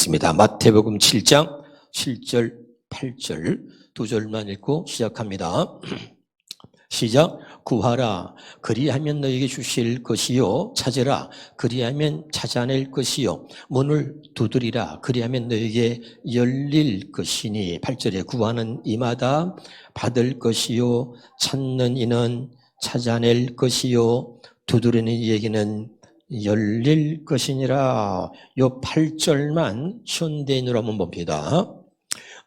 보겠습니다. 마태복음 7장 7절 8절 두 절만 읽고 시작합니다. 시작. 구하라 그리하면 너에게 주실 것이요, 찾으라 그리하면 찾아낼 것이요, 문을 두드리라 그리하면 너에게 열릴 것이니. 8절에 구하는 이마다 받을 것이요, 찾는 이는 찾아낼 것이요, 두드리는 이에게는 열릴 것이니라. 요 8절만 현대인으로 한번 봅니다.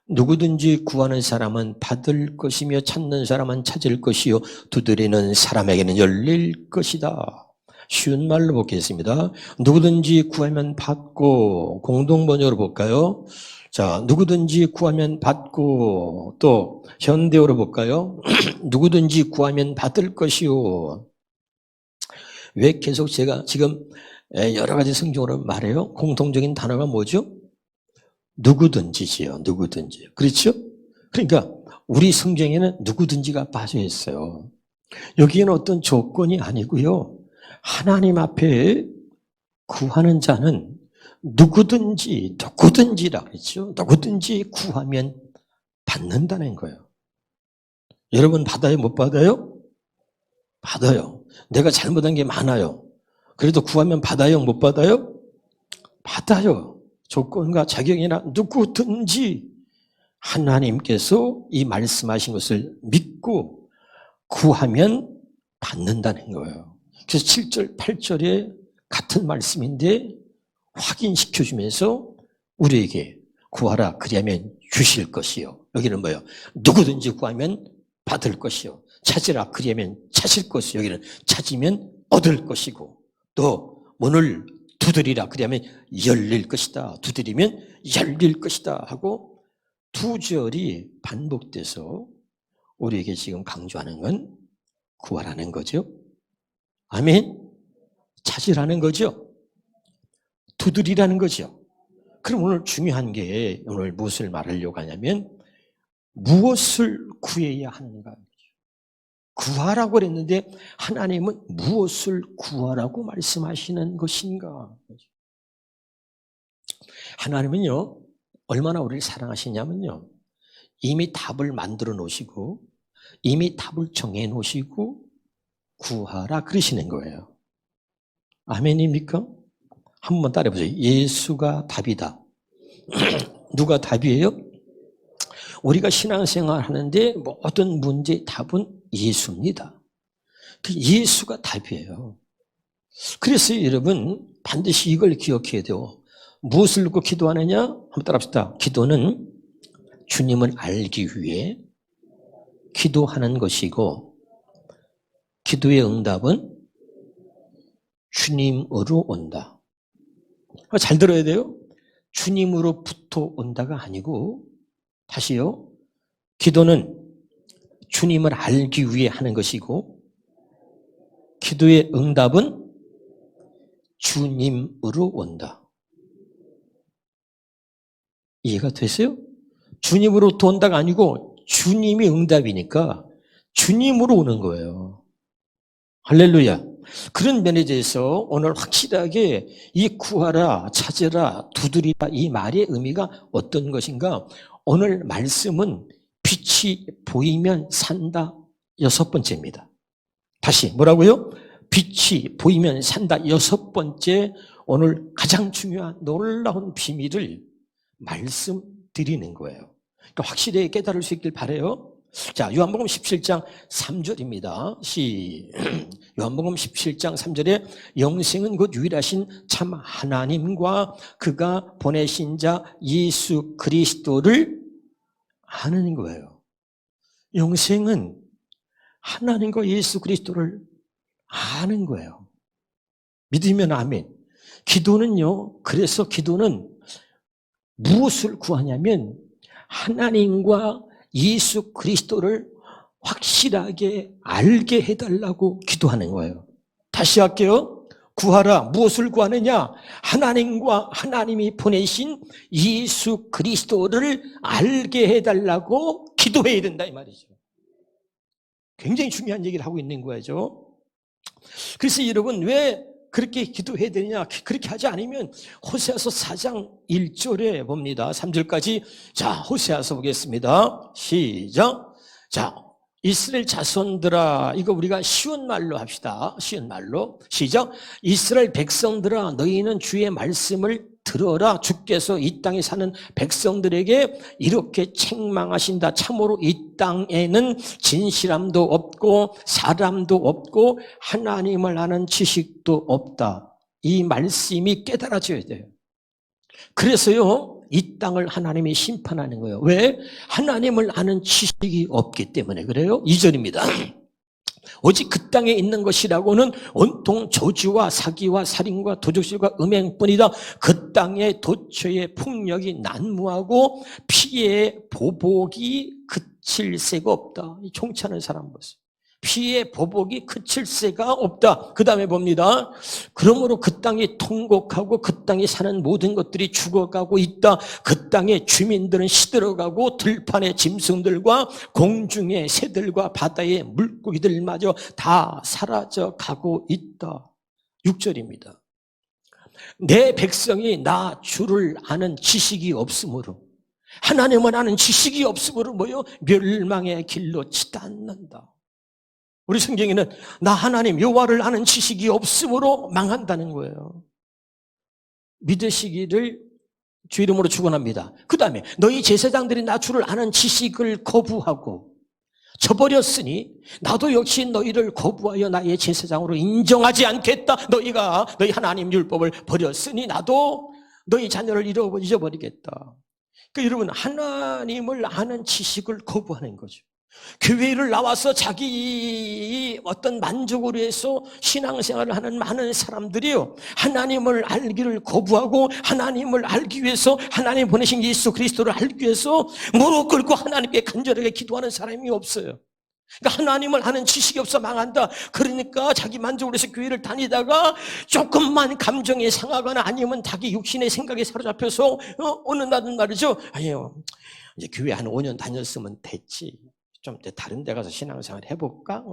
누구든지 구하는 사람은 받을 것이며 찾는 사람은 찾을 것이요, 두드리는 사람에게는 열릴 것이다. 쉬운 말로 보겠습니다. 누구든지 구하면 받고, 공동번역으로 볼까요? 자, 누구든지 구하면 받고, 또 현대어로 볼까요? 누구든지 구하면 받을 것이요. 왜 계속 제가 지금 여러 가지 성경으로 말해요? 공통적인 단어가 뭐죠? 누구든지지요. 누구든지. 그렇죠? 그러니까 우리 성경에는 누구든지가 빠져 있어요. 여기에는 어떤 조건이 아니고요. 하나님 앞에 구하는 자는 누구든지라 그랬죠. 누구든지 구하면 받는다는 거예요. 여러분 받아요? 못 받아요? 받아요. 내가 잘못한 게 많아요. 그래도 구하면 받아요? 못 받아요? 받아요. 조건과 자격이나 누구든지 하나님께서 이 말씀하신 것을 믿고 구하면 받는다는 거예요. 그래서 7절, 8절에 같은 말씀인데 확인시켜주면서 우리에게 구하라 그리하면 주실 것이요. 여기는 뭐예요? 누구든지 구하면 받을 것이요. 찾으라 그리하면 찾을 것이요. 여기는 찾으면 얻을 것이고, 또 문을 두드리라 그러면 열릴 것이다. 두드리면 열릴 것이다 하고 두 절이 반복돼서 우리에게 지금 강조하는 건 구하라는 거죠. 아멘. 찾으라는 거죠. 두드리라는 거죠. 그럼 오늘 중요한 게, 오늘 무엇을 말하려고 하냐면 무엇을 구해야 하는가. 구하라고 그랬는데 하나님은 무엇을 구하라고 말씀하시는 것인가? 하나님은요, 얼마나 우리를 사랑하시냐면요, 이미 답을 만들어 놓으시고 이미 답을 정해 놓으시고 구하라 그러시는 거예요. 아멘입니까? 한 번만 따라해 보세요. 예수가 답이다. 누가 답이에요? 우리가 신앙생활 하는데 모든 문제의 답은 예수입니다. 예수가 답이에요. 그래서 여러분 반드시 이걸 기억해야 돼요. 무엇을 놓고 기도하느냐? 한번 따라합시다. 기도는 주님을 알기 위해 기도하는 것이고, 기도의 응답은 주님으로 온다. 잘 들어야 돼요. 주님으로부터 온다가 아니고, 다시요. 기도는 주님을 알기 위해 하는 것이고, 기도의 응답은 주님으로 온다. 이해가 되세요? 주님으로부터 온다가 아니고 주님이 응답이니까 주님으로 오는 거예요. 할렐루야. 그런 면에 대해서 오늘 확실하게 이 구하라, 찾으라, 두드리라 이 말의 의미가 어떤 것인가? 오늘 말씀은 빛이 보이면 산다 6번째입니다. 다시 뭐라고요? 빛이 보이면 산다 6번째, 오늘 가장 중요한 놀라운 비밀을 말씀드리는 거예요. 그러니까 확실히 깨달을 수 있길 바라요. 자, 요한복음 17장 3절입니다. 요한복음 17장 3절에 영생은 곧 유일하신 참 하나님과 그가 보내신 자 예수 그리스도를 아는 거예요. 영생은 하나님과 예수 그리스도를 아는 거예요. 믿으면 아멘. 기도는요, 그래서 기도는 무엇을 구하냐면 하나님과 예수 그리스도를 확실하게 알게 해달라고 기도하는 거예요. 다시 할게요. 구하라. 무엇을 구하느냐? 하나님과 하나님이 보내신 예수 그리스도를 알게 해달라고 기도해야 된다 이 말이죠. 굉장히 중요한 얘기를 하고 있는 거죠. 그래서 여러분 왜 그렇게 기도해야 되느냐? 그렇게 하지 않으면 호세아서 4장 1절에 봅니다. 3절까지. 자, 호세아서 보겠습니다. 시작. 자, 이스라엘 자손들아, 이거 우리가 쉬운 말로 합시다. 쉬운 말로. 시작. 이스라엘 백성들아, 너희는 주의 말씀을 들어라. 주께서 이 땅에 사는 백성들에게 이렇게 책망하신다. 참으로 이 땅에는 진실함도 없고 사람도 없고 하나님을 아는 지식도 없다. 이 말씀이 깨달아져야 돼요. 그래서요, 이 땅을 하나님이 심판하는 거예요. 왜? 하나님을 아는 지식이 없기 때문에 그래요. 2절입니다. 오직 그 땅에 있는 것이라고는 온통 저주와 사기와 살인과 도적질과 음행뿐이다. 그 땅에 도처의 폭력이 난무하고 피의 보복이 그칠 새가 없다. 이 총차는 사람 보세요. 피의 보복이 그칠 새가 없다. 그 다음에 봅니다. 그러므로 그 땅이 통곡하고 그 땅에 사는 모든 것들이 죽어가고 있다. 그 땅의 주민들은 시들어가고 들판의 짐승들과 공중의 새들과 바다의 물고기들마저 다 사라져가고 있다. 6절입니다. 내 백성이 나 주를 아는 지식이 없으므로, 하나님을 아는 지식이 없으므로 뭐요? 멸망의 길로 치닫는다. 우리 성경에는 나 하나님 여호와를 아는 지식이 없으므로 망한다는 거예요. 믿으시기를 주 이름으로 축원합니다. 그 다음에 너희 제사장들이 나 주를 아는 지식을 거부하고 저버렸으니 나도 역시 너희를 거부하여 나의 제사장으로 인정하지 않겠다. 너희가 너희 하나님 율법을 버렸으니 나도 너희 자녀를 잊어버리겠다. 그러니까 여러분, 하나님을 아는 지식을 거부하는 거죠. 교회를 나와서 자기 어떤 만족을 위해서 신앙생활을 하는 많은 사람들이요, 하나님을 알기를 거부하고 하나님을 알기 위해서, 하나님 보내신 예수 그리스도를 알기 위해서 무릎 꿇고 하나님께 간절하게 기도하는 사람이 없어요. 그러니까 하나님을 아는 지식이 없어 망한다. 그러니까 자기 만족을 위해서 교회를 다니다가 조금만 감정이 상하거나 아니면 자기 육신의 생각에 사로잡혀서 어느 날은 말이죠, 아니요, 이제 교회 한 5년 다녔으면 됐지, 좀 다른 데 가서 신앙생활 해볼까?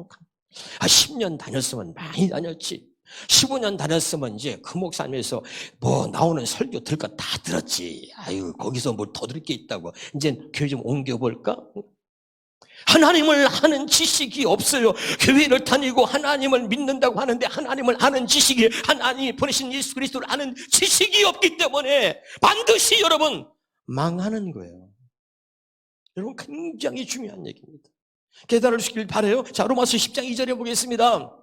10년 다녔으면 많이 다녔지. 15년 다녔으면 이제 그 목사님에서 뭐 나오는 설교 들을 거 다 들었지. 아유, 거기서 뭘 더 들을 게 있다고. 이제 교회 좀 옮겨볼까? 하나님을 아는 지식이 없어요. 교회를 다니고 하나님을 믿는다고 하는데 하나님을 아는 지식이, 하나님이 보내신 예수 그리스도를 아는 지식이 없기 때문에 반드시 여러분 망하는 거예요. 여러분, 굉장히 중요한 얘기입니다. 깨달을 주길 바라요. 자, 로마서 10장 2절에 보겠습니다.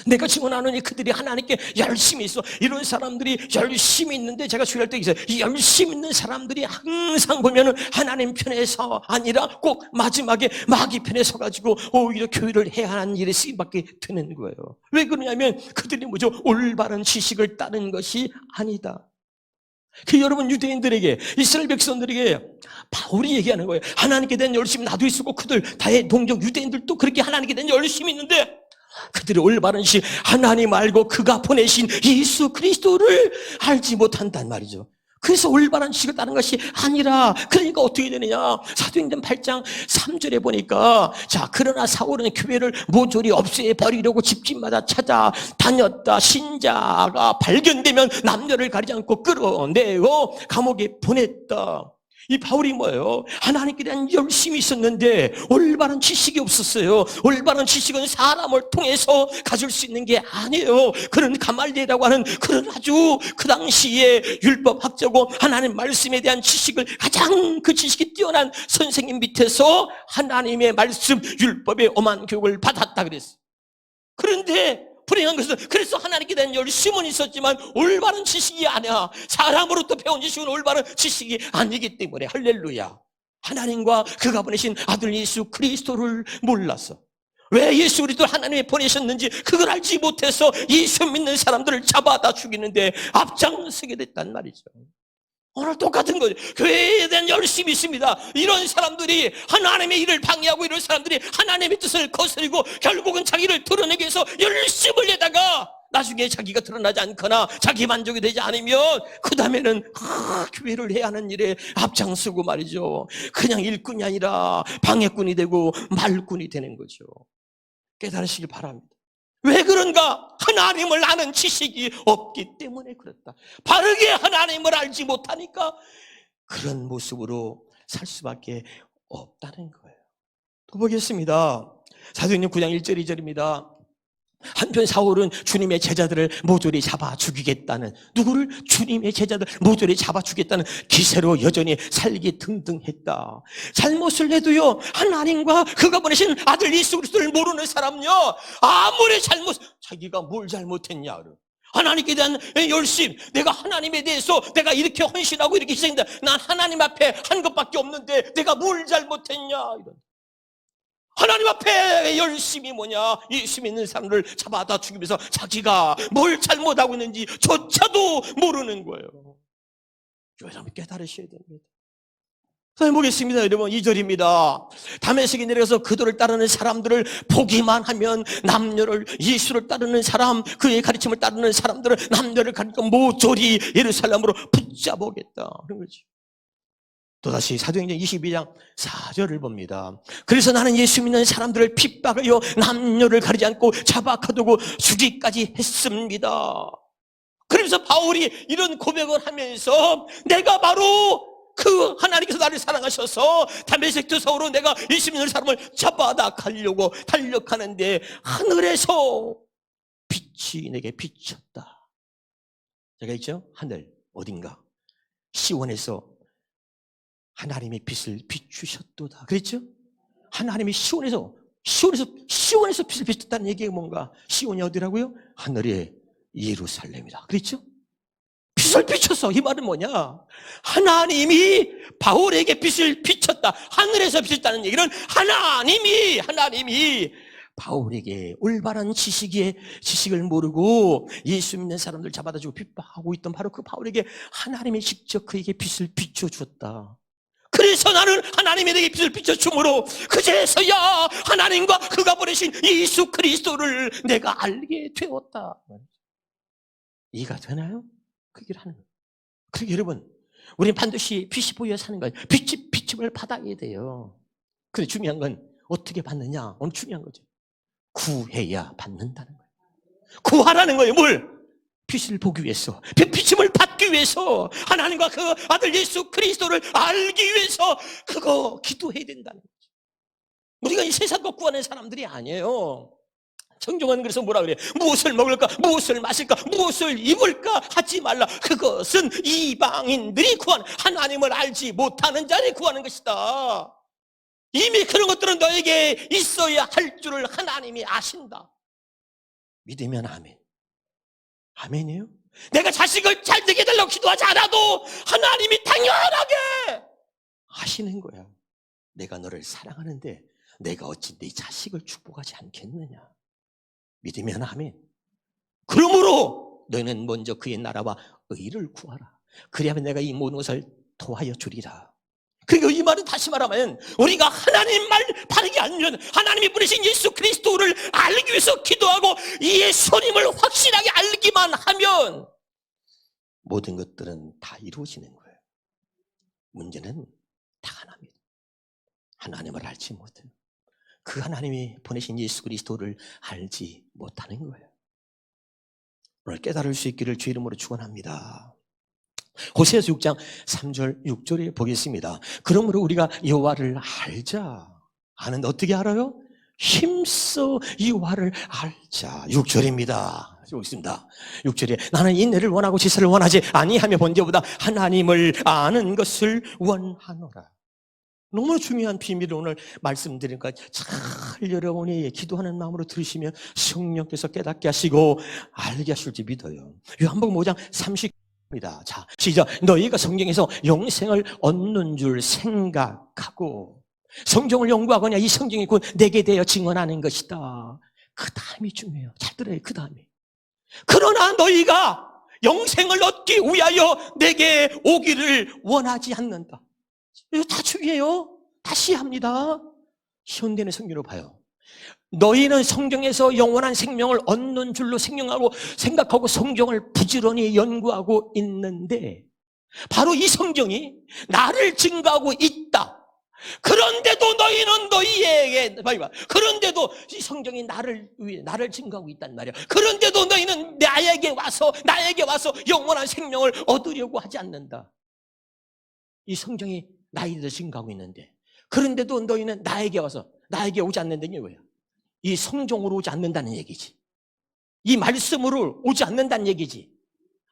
내가 증언하노니 그들이 하나님께 열심히 있어. 이런 사람들이 열심히 있는데, 제가 주일할 때 있어요. 이 열심히 있는 사람들이 항상 보면은 하나님 편에서 아니라 꼭 마지막에 마귀 편에 서가지고 오히려 교회를 해야 하는 일에 쓰임받게 되는 거예요. 왜 그러냐면 그들이 뭐죠? 올바른 지식을 따른 것이 아니다. 그 여러분, 유대인들에게, 이스라엘 백성들에게 바울이 얘기하는 거예요. 하나님께 대한 열심이 나도 있었고 그들 다의 동족 유대인들도 그렇게 하나님께 대한 열심이 있는데 그들이 올바른 시 하나님 알고 그가 보내신 예수 그리스도를 알지 못한단 말이죠. 그래서 올바른 지식을 따른 것이 아니라, 그러니까 어떻게 되느냐? 사도행전 8장 3절에 보니까, 자, 그러나 사울은 교회를 모조리 없애버리려고 집집마다 찾아다녔다. 신자가 발견되면 남녀를 가리지 않고 끌어내어 감옥에 보냈다. 이 바울이 뭐예요? 하나님께 대한 열심이 있었는데 올바른 지식이 없었어요. 올바른 지식은 사람을 통해서 가질 수 있는 게 아니에요. 그런 가말리엘이라고 하는 그런 아주 그 당시에 율법학자고 하나님 말씀에 대한 지식을, 가장 그 지식이 뛰어난 선생님 밑에서 하나님의 말씀 율법의 엄한 교육을 받았다 그랬어요. 그런데 불행한 것은, 그래서 하나님께 대한 열심은 있었지만 올바른 지식이 아니야. 사람으로부터 배운 지식은 올바른 지식이 아니기 때문에, 할렐루야, 하나님과 그가 보내신 아들 예수 그리스도를 몰라서, 왜 예수 그리스도를 하나님이 보내셨는지 그걸 알지 못해서 예수 믿는 사람들을 잡아다 죽이는데 앞장서게 됐단 말이죠. 오늘 똑같은 거죠. 교회에 대한 열심이 있습니다. 이런 사람들이 하나님의 일을 방해하고, 이런 사람들이 하나님의 뜻을 거스르고 결국은 자기를 드러내기 위해서 열심을 내다가 나중에 자기가 드러나지 않거나 자기 만족이 되지 않으면 그 다음에는 교회를 해야 하는 일에 앞장서고 말이죠. 그냥 일꾼이 아니라 방해꾼이 되고 말꾼이 되는 거죠. 깨달으시길 바랍니다. 왜 그런가? 하나님을 아는 지식이 없기 때문에 그렇다. 바르게 하나님을 알지 못하니까 그런 모습으로 살 수밖에 없다는 거예요. 또 보겠습니다. 사도행전 9장 1절 2절입니다. 한편 사울은 주님의 제자들을 모조리 잡아 죽이겠다는, 누구를? 주님의 제자들 모조리 잡아 죽이겠다는 기세로 여전히 살기 등등했다. 잘못을 해도요, 하나님과 그가 보내신 아들 예수 그리스도를 모르는 사람은요, 아무리 자기가 뭘 잘못했냐, 하나님께 대한 열심, 내가 하나님에 대해서 내가 이렇게 헌신하고 이렇게 희생한다, 난 하나님 앞에 한 것밖에 없는데 내가 뭘 잘못했냐, 이런. 하나님 앞에 열심이 뭐냐? 예수 믿는 사람을 잡아다 죽이면서 자기가 뭘 잘못하고 있는지 조차도 모르는 거예요. 여러분 깨달으셔야 됩니다. 선생님 보겠습니다. 여러분 2절입니다. 다메섹에 내려가서 그들을 따르는 사람들을 보기만 하면 남녀를, 예수를 따르는 사람, 그의 가르침을 따르는 사람들을 남녀를 가리켜 모조리 예루살렘으로 붙잡아오겠다, 그런 거지. 또다시 사도행전 22장 4절을 봅니다. 그래서 나는 예수 믿는 사람들을 핍박하여 남녀를 가리지 않고 잡아가두고 죽이까지 했습니다. 그러면서 바울이 이런 고백을 하면서 내가 바로 그 하나님께서 나를 사랑하셔서 다메섹 서울로 내가 예수 믿는 사람을 잡아다 가려고 달력하는데 하늘에서 빛이 내게 비쳤다. 제가 있죠? 하늘 어딘가 시온에서 하나님의 빛을 비추셨도다. 그랬죠? 하나님이 시온에서 빛을 비췄다는 얘기가 뭔가? 시온이 어디라고요? 하늘의 예루살렘이다. 그랬죠? 빛을 비췄어. 이 말은 뭐냐? 하나님이 바울에게 빛을 비췄다. 하늘에서 비쳤다는 얘기는 하나님이 바울에게 올바른 지식을 모르고 예수 믿는 사람들 잡아다 주고 핍박하고 있던 바로 그 바울에게 하나님이 직접 그에게 빛을 비춰주었다. 그래서 나는 하나님이 내게 빛을 비춰줌으로 그제서야 하나님과 그가 보내신 예수 그리스도를 내가 알게 되었다. 이해가 되나요? 그 얘기를 하는 거예요. 그러니까 여러분, 우리는 반드시 빛이 보여 사는 거예요. 비침을 받아야 돼요. 근데 중요한 건 어떻게 받느냐? 오늘 중요한 거죠. 구해야 받는다는 거예요. 구하라는 거예요. 뭘? 빛을 보기 위해서, 비침을 받기 위해서, 하나님과 그 아들 예수 그리스도를 알기 위해서 그거 기도해야 된다는 거죠. 우리가 이 세상 것 구하는 사람들이 아니에요. 성경은 그래서 뭐라 그래요? 무엇을 먹을까? 무엇을 마실까? 무엇을 입을까? 하지 말라. 그것은 이방인들이 구하는, 하나님을 알지 못하는 자들이 구하는 것이다. 이미 그런 것들은 너에게 있어야 할 줄을 하나님이 아신다. 믿으면 아멘. 아멘이에요? 내가 자식을 잘 되게 해달라고 기도하지 않아도 하나님이 당연하게 아시는 거야. 내가 너를 사랑하는데 내가 어찌 네 자식을 축복하지 않겠느냐. 믿으면 아멘. 그러므로 너희는 먼저 그의 나라와 의를 구하라. 그리하면 내가 이 모든 것을 도하여 주리라. 그리고 이 말은 다시 말하면 우리가 하나님 말 바르게 알면, 하나님이 보내신 예수 그리스도를 알기 위해서 기도하고 예수님을 확실하게 알기만 하면 모든 것들은 다 이루어지는 거예요. 문제는 다 하나입니다. 하나님을 알지 못해요. 그 하나님이 보내신 예수 그리스도를 알지 못하는 거예요. 오늘 깨달을 수 있기를 주 이름으로 축원합니다. 호세아서 6장 3절 6절에 보겠습니다. 그러므로 우리가 여호와를 알자. 아는데 어떻게 알아요? 힘써 여호와를 알자. 6절입니다. 보겠습니다. 6절에 나는 인내를 원하고 지혜를 원하지 아니하며 본저보다 하나님을 아는 것을 원하노라. 너무 중요한 비밀을 오늘 말씀드리니까 잘 여러분이 기도하는 마음으로 들으시면 성령께서 깨닫게 하시고 알게 하실지 믿어요. 요한복음 5장 30입니다. 자, 시작. 너희가 성경에서 영생을 얻는 줄 생각하고 성경을 연구하거냐 이 성경이 곧 내게 대하여 증언하는 것이다. 그 다음이 중요해요. 잘 들어요. 그 다음이. 그러나 너희가 영생을 얻기 위하여 내게 오기를 원하지 않는다. 이거 다 중요해요. 다시 합니다. 현대는 성경으로 봐요. 너희는 성경에서 영원한 생명을 얻는 줄로 생각하고 성경을 부지런히 연구하고 있는데 바로 이 성경이 나를 증거하고 있다. 그런데도 너희는 너희에게, 그런데도 이 성경이 나를 증거하고 있단 말이야. 그런데도 너희는 나에게 와서 영원한 생명을 얻으려고 하지 않는다. 이 성경이 나에 대해서 증거하고 있는데, 그런데도 너희는 나에게 오지 않는다는 게 뭐야? 이 성경으로 오지 않는다는 얘기지. 이 말씀으로 오지 않는다는 얘기지.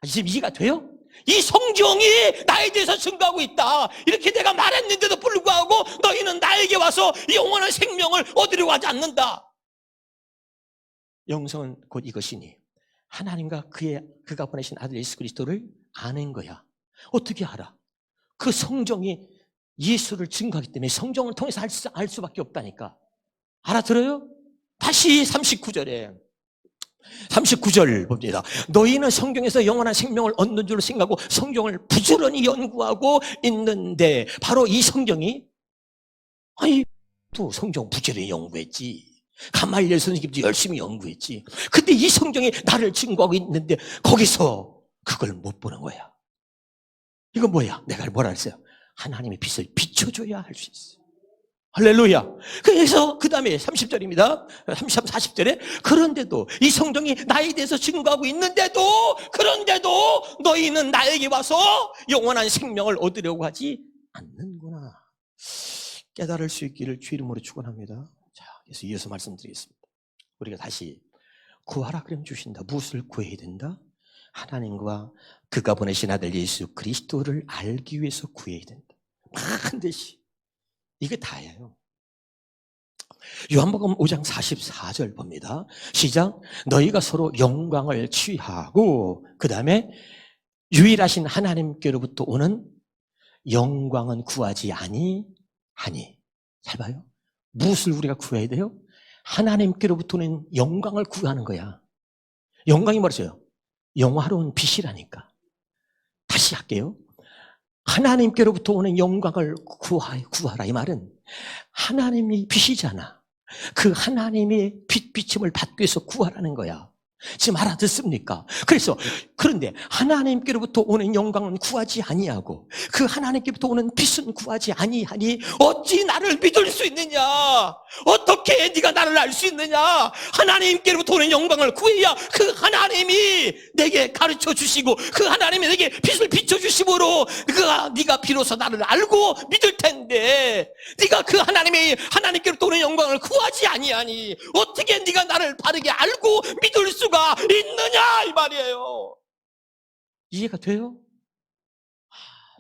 지금 이해가 돼요? 이 성경이 나에 대해서 증거하고 있다. 이렇게 내가 말했는데도 불구하고 너희는 나에게 와서 영원한 생명을 얻으려고 하지 않는다. 영성은 곧 이것이니 하나님과 그가 보내신 아들 예수 그리스도를 아는 거야. 어떻게 알아? 그 성경이 예수를 증거하기 때문에 성경을 통해서 알 수밖에 없다니까. 알아들어요? 다시 39절 봅니다. 너희는 성경에서 영원한 생명을 얻는 줄로 생각하고 성경을 부지런히 연구하고 있는데, 바로 이 성경이, 또 성경 부지런히 연구했지. 가말리엘 선생님도 열심히 연구했지. 근데 이 성경이 나를 증거하고 있는데 거기서 그걸 못 보는 거야. 이거 뭐야? 내가 뭐라 했어요? 하나님의 빛을 비춰줘야 할 수 있어요. 할렐루야. 그래서 그 다음에 30절입니다. 33, 40절에 그런데도 이 성경이 나에 대해서 증거하고 있는데도, 그런데도 너희는 나에게 와서 영원한 생명을 얻으려고 하지 않는구나. 깨달을 수 있기를 주 이름으로 축원합니다. 자, 그래서 이어서 말씀드리겠습니다. 우리가 다시 구하라 그러면 주신다. 무엇을 구해야 된다? 하나님과 그가 보내신 아들 예수 그리스도를 알기 위해서 구해야 된다. 반드시. 이게 다예요. 요한복음 5장 44절 봅니다. 시작. 너희가 서로 영광을 취하고, 그 다음에 유일하신 하나님께로부터 오는 영광은 구하지 아니하니. 잘 봐요. 무엇을 우리가 구해야 돼요? 하나님께로부터 오는 영광을 구하는 거야. 영광이 뭐죠? 영화로운 빛이라니까. 다시 할게요. 하나님께로부터 오는 영광을 구하라. 이 말은 하나님이 빛이잖아. 그 하나님의 비침을 받기 위해서 구하라는 거야. 지금 알아듣습니까? 그런데 하나님께로부터 오는 영광은 구하지 아니하고 그 하나님께로부터 오는 빛은 구하지 아니하니 어찌 나를 믿을 수 있느냐? 어떻게 네가 나를 알 수 있느냐? 하나님께로부터 오는 영광을 구해야 그 하나님이 내게 가르쳐 주시고 그 하나님이 내게 빛을 비춰 주심으로 네가 비로소 나를 알고 믿을 텐데, 네가 그 하나님께로부터 오는 영광을 구하지 아니하니 어떻게 네가 나를 바르게 알고 믿을 수 있느냐 이 말이에요. 이해가 돼요?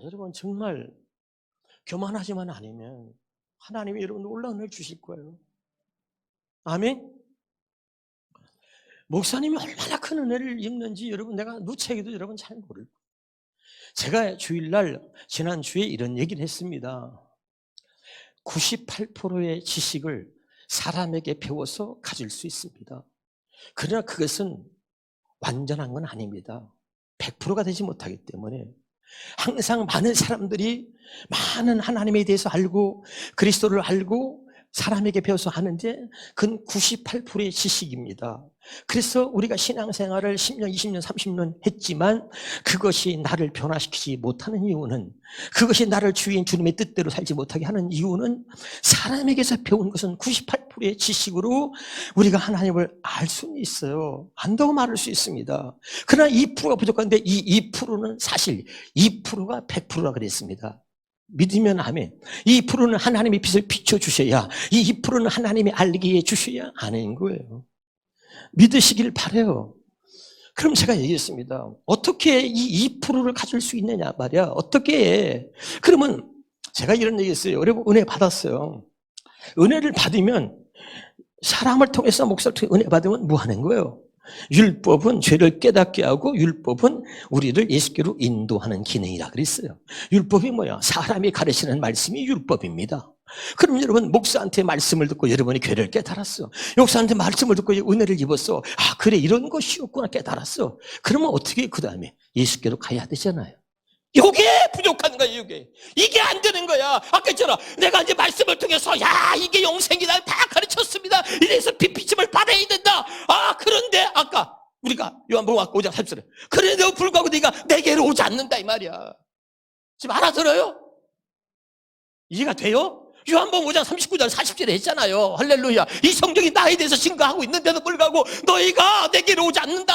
여러분 정말 교만하지만 않으면 하나님이 여러분 놀라운 은혜를 주실 거예요. 아멘. 목사님이 얼마나 큰 은혜를 입는지 여러분 내가 누차게도 여러분 잘 모를 거예요. 제가 주일날 지난주에 이런 얘기를 했습니다. 98%의 지식을 사람에게 배워서 가질 수 있습니다. 그러나 그것은 완전한 건 아닙니다. 100%가 되지 못하기 때문에 항상 많은 사람들이 많은 하나님에 대해서 알고 그리스도를 알고 사람에게 배워서 하는데 그건 98%의 지식입니다. 그래서 우리가 신앙생활을 10년, 20년, 30년 했지만 그것이 나를 변화시키지 못하는 이유는, 그것이 나를 주님의 뜻대로 살지 못하게 하는 이유는 사람에게서 배운 것은 98%의 지식으로 우리가 하나님을 알 수는 있어요. 안다고 말할 수 있습니다. 그러나 2%가 부족한데 이 2%는 사실 2%가 100%라 그랬습니다. 믿으면 아멘. 2%는 하나님의 빛을 비춰주셔야, 이 2%는 하나님이 알게 해주셔야 아는 거예요. 믿으시길 바라요. 그럼 제가 얘기했습니다. 어떻게 이 2%를 가질 수 있느냐 말이야. 어떻게 해. 그러면 제가 이런 얘기했어요. 여러분 은혜 받았어요. 은혜를 받으면, 사람을 통해서 목사를 통해 은혜 받으면 뭐 하는 거예요? 율법은 죄를 깨닫게 하고 율법은 우리를 예수께로 인도하는 기능이라 그랬어요. 율법이 뭐야? 사람이 가르치는 말씀이 율법입니다. 그럼 여러분 목사한테 말씀을 듣고 여러분이 죄를 깨달았어. 목사한테 말씀을 듣고 은혜를 입었어. 그래 이런 것이었구나 깨달았어. 그러면 어떻게 그 다음에 예수께로 가야 되잖아요. 이게 부족한 거야. 이게 안 되는 거야. 아까 했잖아. 내가 이제 말씀을 통해서 이게 영생이다 다 가르쳤습니다. 이래서 빛비침을 받아야 된다. 그런데 아까 우리가 요한복음 5장 30절에 그런데도 불구하고 네가 내게로 오지 않는다 이 말이야. 지금 알아들어요? 이해가 돼요? 요한복음 5장 39절 40절에 했잖아요. 할렐루야. 이 성경이 나에 대해서 증거하고 있는데도 불구하고 너희가 내게로 오지 않는다.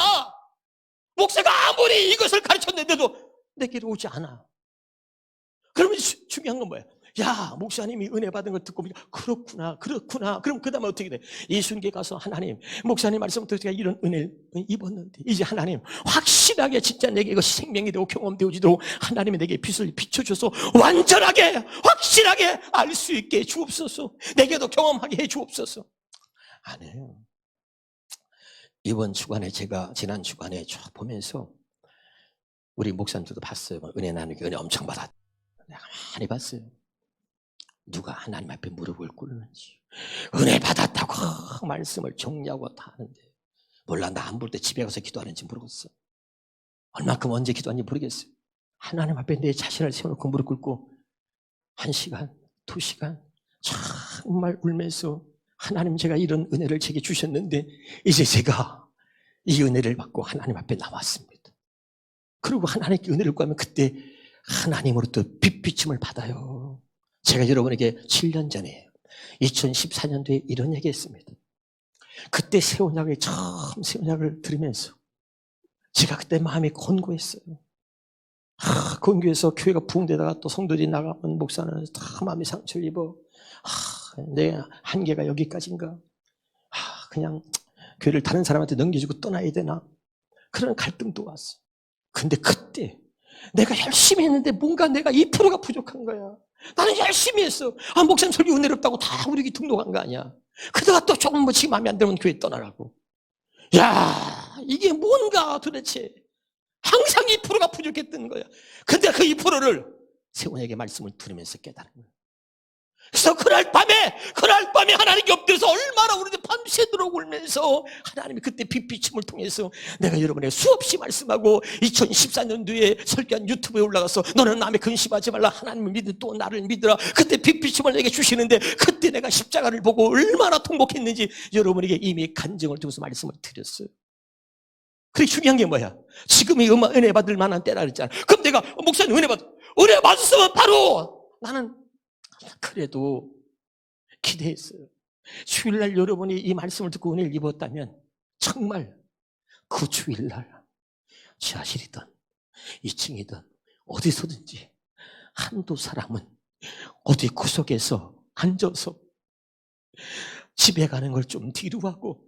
목사가 아무리 이것을 가르쳤는데도 내게로 오지 않아. 그러면 중요한 건 뭐야? 야, 목사님이 은혜 받은 걸 듣고 그렇구나. 그럼 그 다음에 어떻게 돼? 이순계 가서 하나님, 목사님 말씀부터 제가 이런 은혜를 입었는데 이제 하나님 확실하게 진짜 내게 이것이 생명이 되고 경험되어지도록 하나님이 내게 빛을 비춰줘서 완전하게 확실하게 알 수 있게 해 주옵소서. 내게도 경험하게 해 주옵소서. 안 해요. 이번 주간에 제가 지난 주간에 쭉 보면서 우리 목사님들도 봤어요. 은혜 나누기 은혜 엄청 받았다. 내가 많이 봤어요. 누가 하나님 앞에 무릎을 꿇는지 은혜 받았다고 말씀을 정리하고 다 하는데 몰라 나 안 볼 때 집에 가서 기도하는지 모르겠어. 얼마큼 언제 기도하는지 모르겠어요. 하나님 앞에 내 자신을 세워놓고 무릎 꿇고 1시간, 2시간 정말 울면서 하나님 제가 이런 은혜를 제게 주셨는데 이제 제가 이 은혜를 받고 하나님 앞에 나왔습니다. 그리고 하나님께 은혜를 구하면 그때 하나님으로부터 빛비침을 받아요. 제가 여러분에게 7년 전에 2014년도에 이런 얘기했습니다. 그때 새언약을 처음 새언약을 들으면서 제가 그때 마음이 곤고했어요. 건교에서 교회가 부흥되다가 또 성도들이 나가면 목사는 다 마음이 상처를 입어. 내 한계가 여기까지인가? 그냥 교회를 다른 사람한테 넘겨주고 떠나야 되나? 그런 갈등도 왔어. 근데 그때 내가 열심히 했는데 뭔가 내가 2%가 부족한 거야. 나는 열심히 했어. 목사님 설교 은혜롭다고 다 우리 등록한 거 아니야. 그러다가 또 조금 뭐 지금 마음에 안 들면 교회 떠나라고. 야, 이게 뭔가 도대체. 항상 2%가 부족했던 거야. 근데 그 2%를 세원에게 말씀을 들으면서 깨달은 거야. 그래서 그날 밤에 하나님께 엎드려서 얼마나 우리들 밤새도록 울면서 하나님이 그때 빛비침을 통해서 내가 여러분에게 수없이 말씀하고 2014년도에 설교한 유튜브에 올라가서 너는 남의 근심하지 말라 하나님을 믿으 또 나를 믿으라 그때 빛비침을 내게 주시는데 그때 내가 십자가를 보고 얼마나 통곡했는지 여러분에게 이미 간증을 통해서 말씀을 드렸어요. 그게 중요한 게 뭐야? 지금이 은혜 받을 만한 때라 그랬잖아. 그럼 내가 목사님 은혜 받았으면 바로 나는 그래도 기대했어요. 주일날 여러분이 이 말씀을 듣고 은혜를 입었다면 정말 그 주일날 지하실이든 2층이든 어디서든지 한두 사람은 어디 구석에서 앉아서 집에 가는 걸 좀 뒤로 하고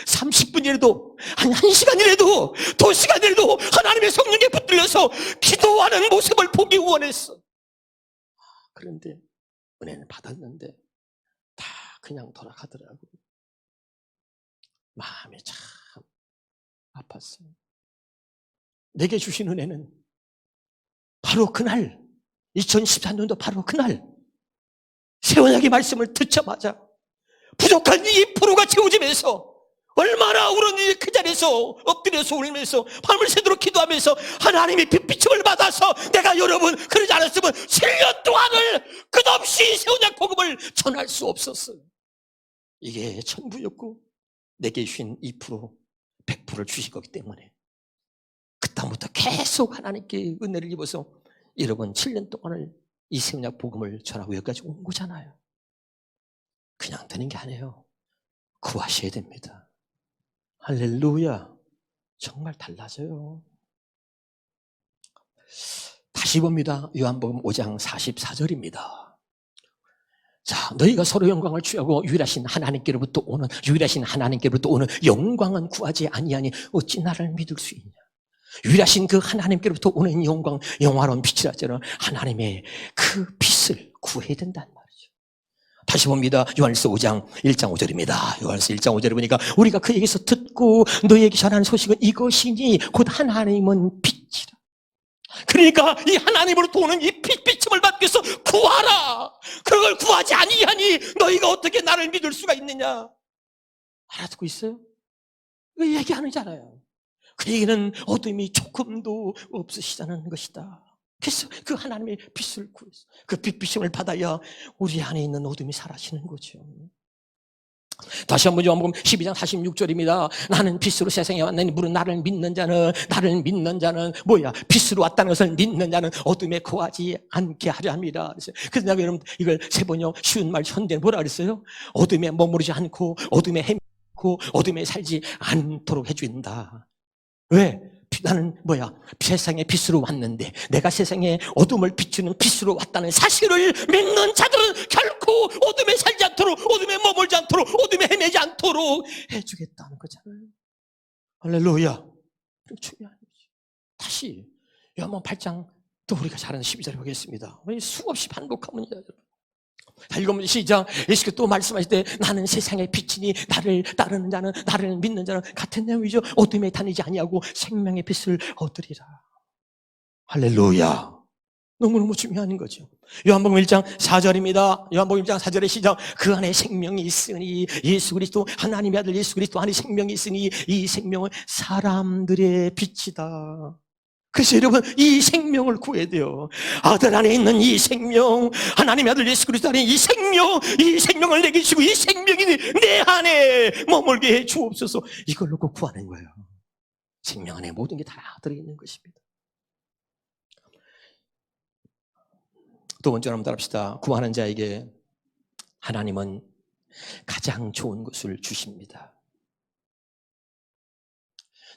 30분이라도 한 1시간이라도 2시간이라도 하나님의 성령에 붙들려서 기도하는 모습을 보기 원했어. 그런데 은혜는 받았는데 다 그냥 돌아가더라고요. 마음이 참 아팠어요. 내게 주신 은혜는 바로 그날 2014년도 바로 그날 새언약의 말씀을 듣자마자 부족한 2%가 채워지면서 얼마나 울었는지 그 자리에서 엎드려서 울면서 밤을 새도록 기도하면서 하나님의 빛비침을 받아서 내가 여러분 그러지 않았으면 7년 동안을 끝없이 새언약 복음을 전할 수 없었어요. 이게 전부였고 내게 주신 2% 100%를 주신 거기 때문에 그다음부터 계속 하나님께 은혜를 입어서 여러분 7년 동안을 이 새언약 복음을 전하고 여기까지 온 거잖아요. 그냥 되는 게 아니에요. 구하셔야 됩니다. 할렐루야. 정말 달라져요. 다시 봅니다. 요한복음 5장 44절입니다. 자, 너희가 서로 영광을 취하고 유일하신 하나님께로부터 오는 영광은 구하지 아니하니 어찌 나를 믿을 수 있냐. 유일하신 그 하나님께로부터 오는 영광, 영화로운 빛이라잖아요. 하나님의 그 빛을 구해야 된단 말이에요. 다시 봅니다. 요한일서 5장 1장 5절입니다. 요한일서 1장 5절에 보니까 우리가 그에게서 듣고 너희에게 전하는 소식은 이것이니 곧 하나님은 빛이라. 그러니까 이 하나님으로부터 오는 이 빛비침을 받기 위해서 구하라. 그걸 구하지 아니하니 너희가 어떻게 나를 믿을 수가 있느냐. 알아듣고 있어요? 이거 얘기하는잖아요. 그 얘기는 어둠이 조금도 없으시다는 것이다. 그래서 그 하나님의 빛을 구해서 그 빛비침을 받아야 우리 안에 있는 어둠이 사라지는 거죠. 다시 한번 요한복음 12장 46절입니다. 나는 빛으로 세상에 왔나니 물은 나를 믿는 자는 뭐야? 빛으로 왔다는 것을 믿는 자는 어둠에 거하지 않게 하려 함이라. 그래서 내가 여러분 이걸 세 번역 쉬운 말 현대는 뭐라 그랬어요? 어둠에 머무르지 않고 어둠에 헤매고 어둠에 살지 않도록 해준다. 왜? 나는 뭐야? 세상의 빛으로 왔는데 내가 세상에 어둠을 비추는 빛으로 왔다는 사실을 믿는 자들은 결코 어둠에 살지 않도록, 어둠에 머물지 않도록, 어둠에 헤매지 않도록 해주겠다는 거잖아요. 할렐루야. 중요한 거지. 다시 요한복음 8장 또 우리가 잘 아는 12절에 보겠습니다. 수없이 반복하면요. 읽으면 시작. 예수께서 또 말씀하실 때 나는 세상의 빛이니 나를 따르는 자는, 나를 믿는 자는 같은 내용이죠. 어둠에 다니지 아니하고 생명의 빛을 얻으리라. 할렐루야. 너무너무 중요한 거죠. 요한복음 1장 4절입니다. 요한복음 1장 4절의 시작. 그 안에 생명이 있으니 예수 그리스도 하나님의 아들 예수 그리스도 안에 생명이 있으니 이 생명은 사람들의 빛이다. 그래서 여러분 이 생명을 구해야 돼요. 아들 안에 있는 이 생명, 하나님의 아들 예수 그리스도 안에 이 생명을 내게 주시고 이 생명이 내 안에 머물게 해 주옵소서. 이걸 놓고 구하는 거예요. 생명 안에 모든 게 다 들어있는 것입니다. 두 번째로 한번 따라합시다. 구하는 자에게 하나님은 가장 좋은 것을 주십니다.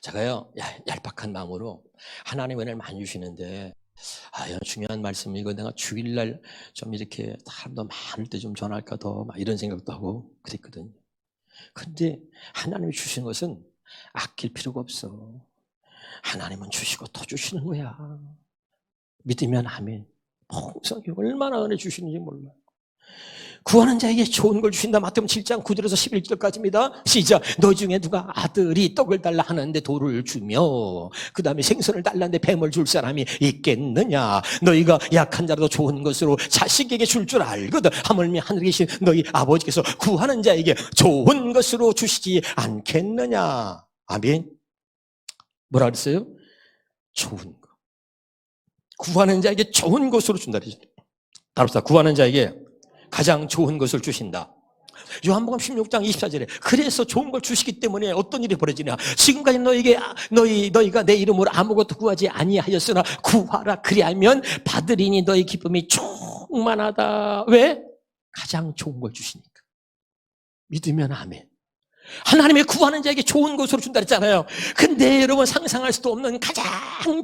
제가요 얄팍한 마음으로 하나님 은혜를 많이 주시는데 이런 중요한 말씀 이거 내가 주일날 좀 이렇게 사람도 많을 때 좀 전할까 더 막 이런 생각도 하고 그랬거든요. 그런데 하나님이 주신 것은 아낄 필요가 없어. 하나님은 주시고 더 주시는 거야. 믿으면 아멘. 풍성히 얼마나 은혜 주시는지 몰라요. 구하는 자에게 좋은 걸 주신다. 마태복음 7장 9절에서 11절까지입니다. 시작. 너 중에 누가 아들이 떡을 달라 하는데 돌을 주며 그 다음에 생선을 달라는데 뱀을 줄 사람이 있겠느냐. 너희가 약한 자라도 좋은 것으로 자식에게 줄 줄 알거든. 하물며 하늘에 계신 너희 아버지께서 구하는 자에게 좋은 것으로 주시지 않겠느냐. 아멘. 뭐라 그랬어요? 좋은 거. 구하는 자에게 좋은 것으로 준다. 따라서 구하는 자에게 가장 좋은 것을 주신다. 요한복음 16장 24절에 그래서 좋은 걸 주시기 때문에 어떤 일이 벌어지냐. 지금까지 너희가 내 이름으로 아무것도 구하지 아니하였으나 구하라 그리하면 받으리니 너희 기쁨이 충만하다. 왜? 가장 좋은 걸 주시니까. 믿으면 아멘. 하나님의 구하는 자에게 좋은 것으로 준다 했잖아요. 근데 여러분 상상할 수도 없는 가장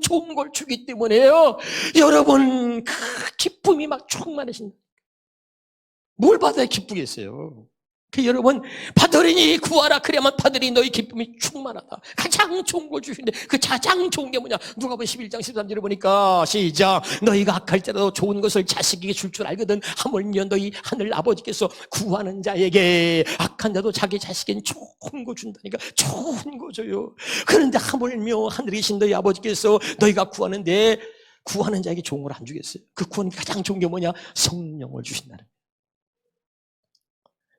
좋은 걸 주기 때문에요. 여러분 그 기쁨이 막 충만해진다. 뭘 받아야 기쁘겠어요? 그 여러분 받으리니 구하라 그래야만 받으리니 너희 기쁨이 충만하다. 가장 좋은 걸 주시는데 그 가장 좋은 게 뭐냐? 누가복음 11장 13절에 보니까 시작. 너희가 악할 때라도 좋은 것을 자식에게 줄 줄 알거든. 하물며 너희 하늘 아버지께서 구하는 자에게 악한 자도 자기 자식에게 좋은 거 준다니까. 좋은 거 줘요. 그런데 하물며 하늘에 계신 너희 아버지께서 너희가 구하는데 구하는 자에게 좋은 걸 안 주겠어요? 그 구하는 게 가장 좋은 게 뭐냐? 성령을 주신다는 거예요.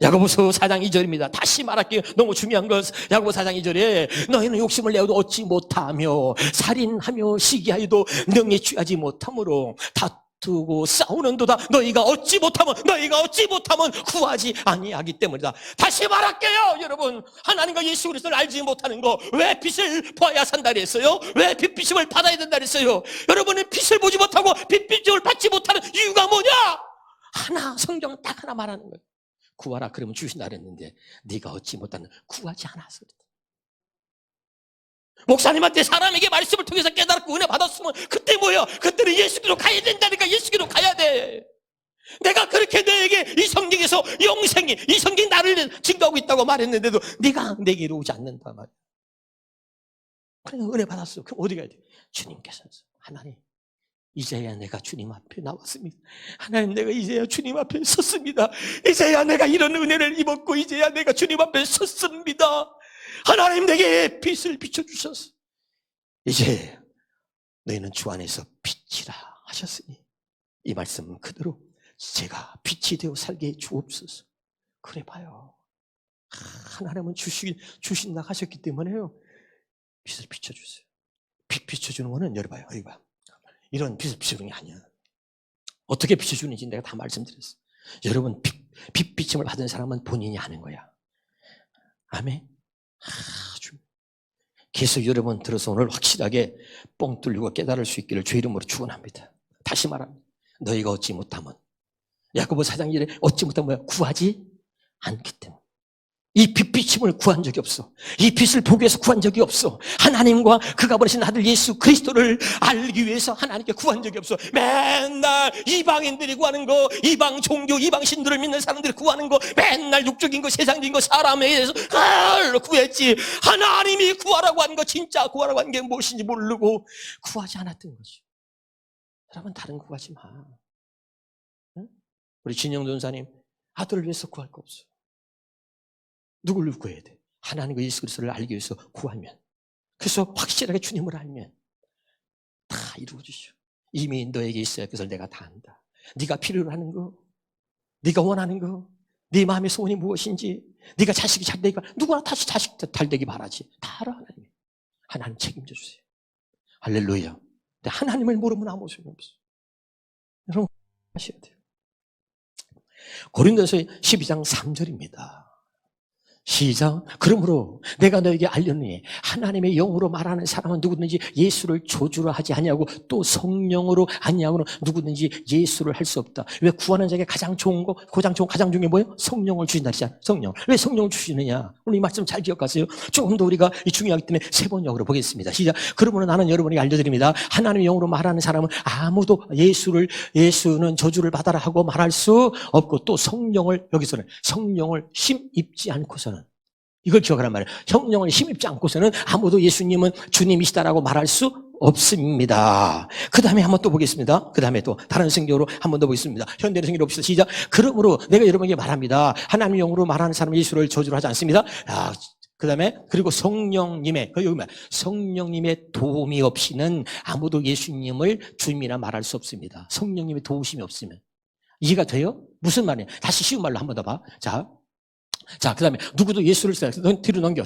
야고보서 4장 2절입니다. 다시 말할게요. 너무 중요한 것. 야고보 4장 2절에 너희는 욕심을 내어도 얻지 못하며 살인하며 시기하여도 능히 취하지 못하므로 다투고 싸우는도다. 너희가 얻지 못하면 구하지 아니하기 때문이다. 다시 말할게요. 여러분 하나님과 예수 그리스도를 알지 못하는 거. 왜 빛을 보아야 산다 그랬어요? 왜 빛비심을 받아야 된다 그랬어요? 여러분은 빛을 보지 못하고 빛비심을 받지 못하는 이유가 뭐냐? 성경 딱 하나 말하는 거예요. 구하라 그러면 주신다 그랬는데 네가 얻지 못하는 구하지 않았어. 목사님한테 사람에게 말씀을 통해서 깨달고 은혜 받았으면 그때 뭐야? 그때는 예수께로 가야 된다니까. 예수께로 가야 돼. 내가 그렇게 너에게 이 성경에서 영생이 이 성경이 나를 증거하고 있다고 말했는데도 네가 내게로 오지 않는다 말이야. 그냥 은혜 받았어. 그럼 어디 가야 돼? 주님께서 하나님 이제야 내가 주님 앞에 나왔습니다. 하나님 내가 이제야 주님 앞에 섰습니다. 이제야 내가 이런 은혜를 입었고 이제야 내가 주님 앞에 섰습니다. 하나님 내게 빛을 비춰주셔서 이제 너희는 주 안에서 빛이라 하셨으니 이 말씀은 그대로 제가 빛이 되어 살게 해 주옵소서. 그래 봐요. 하나님은 주신다 하셨기 때문에요. 빛을 비춰주세요. 빛 비춰주는 거는 열어봐요. 이거 봐. 이런 빛을 비춰주는 게 아니야. 어떻게 비춰주는지 내가 다 말씀드렸어. 여러분 빛 비침을 받은 사람은 본인이 아는 거야. 아멘. 아주 계속 여러분 들어서 오늘 확실하게 뻥 뚫리고 깨달을 수 있기를 주 이름으로 축원합니다. 다시 말합니다. 너희가 얻지 못하면 야고보 4장 1에 얻지 못하면 뭐야? 구하지 않기 때문에. 이 빛비침을 구한 적이 없어. 이 빛을 보기 위해서 구한 적이 없어. 하나님과 그가 보내신 아들 예수 그리스도를 알기 위해서 하나님께 구한 적이 없어. 맨날 이방인들이 구하는 거, 이방 종교, 이방 신들을 믿는 사람들이 구하는 거, 맨날 육적인 거, 세상적인 거, 사람에 의해서 구했지. 하나님이 구하라고 하는 거, 진짜 구하라고 하는 게 무엇인지 모르고 구하지 않았던 거죠. 여러분 다른 거 구하지 마. 응? 우리 진영 전사님 아들을 위해서 구할 거 없어. 누구를 구해야 돼? 하나님과 예수 그리스도를 알기 위해서 구하면, 그래서 확실하게 주님을 알면 다 이루어지죠. 이미 너에게 있어야 그것을 내가 다 안다. 네가 필요로 하는 거, 네가 원하는 거, 네 마음의 소원이 무엇인지, 네가 자식이 잘 되기가, 누구나 다시 자식 잘 되기 바라지. 다 알아. 하나님 책임져 주세요. 할렐루야. 근데 하나님을 모르면 아무 소용이 없어. 여러분 하셔야 돼요. 고린도서 12장 3절입니다. 시작. 그러므로 내가 너에게 알려느니 하나님의 영으로 말하는 사람은 누구든지 예수를 조주로 하지 아니하고 또 성령으로 아니하고는 누구든지 예수를 할 수 없다. 왜 구하는 자에게 가장 좋은 거, 가장 좋은 게 뭐예요? 성령을 주신다. 성령. 왜 성령을 주시느냐? 오늘 이 말씀 잘 기억하세요. 조금 더 우리가 중요하기 때문에 세 번역으로 보겠습니다. 시작. 그러므로 나는 여러분에게 알려드립니다. 하나님의 영으로 말하는 사람은 아무도 예수는 저주를 받아라 하고 말할 수 없고 또 성령을, 여기서는 성령을 힘입지 않고서는, 이걸 기억하란 말이에요. 성령을 힘입지 않고서는 아무도 예수님은 주님이시다라고 말할 수 없습니다. 그 다음에 한번 또 보겠습니다. 그 다음에 또 다른 성경으로 한번 더 보겠습니다. 현대의 성경으로 봅시다. 시작. 그러므로 내가 여러분에게 말합니다. 하나님의 영으로 말하는 사람은 예수를 저주를 하지 않습니다. 그 다음에 그리고 성령님의 도움이 없이는 아무도 예수님을 주님이라 말할 수 없습니다. 성령님의 도우심이 없으면. 이해가 돼요? 무슨 말이에요? 다시 쉬운 말로 한번 더 봐. 자, 그 다음에 누구도 예수를 뒤로 넘겨.